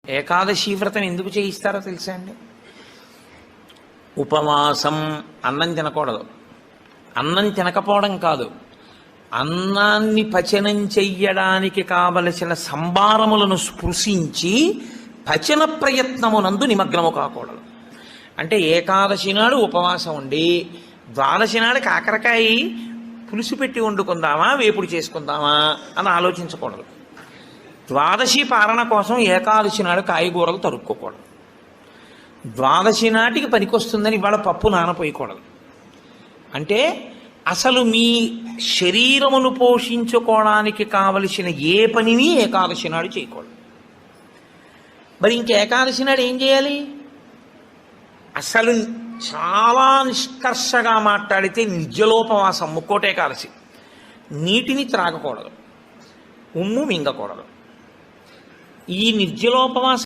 ఏకాదశి వ్రతం ఎందుకు చేయిస్తారో తెలుసా అండి? ఉపవాసం, అన్నం తినకూడదు. అన్నం తినకపోవడం కాదు, అన్నాన్ని పచనం చెయ్యడానికి కావలసిన సంభారములను స్పృశించి పచన ప్రయత్నమునందు నిమగ్నము కాకూడదు. అంటే ఏకాదశి నాడు ఉపవాసం ఉండి ద్వాదశి నాడు కాకరకాయ పులుసు పెట్టి వండుకుందామా, వేపుడు చేసుకుందామా అని ఆలోచించకూడదు. ద్వాదశి పారణ కోసం ఏకాదశి నాడు కాయగూరలు తరుక్కోకూడదు. ద్వాదశి నాటికి పనికొస్తుందని ఇవాళ పప్పు నానపోయకూడదు. అంటే అసలు మీ శరీరమును పోషించుకోవడానికి కావలసిన ఏ పనిని ఏకాదశి నాడు చేయకూడదు. మరి ఇంక ఏకాదశి నాడు ఏం చేయాలి? అసలు చాలా నిష్కర్షగా మాట్లాడితే నిర్జలోపవాసం, ముక్కోటి ఏకాదశి. నీటిని త్రాగకూడదు, ఉమ్ము మింగకూడదు. ఈ నిర్జలోపవాసం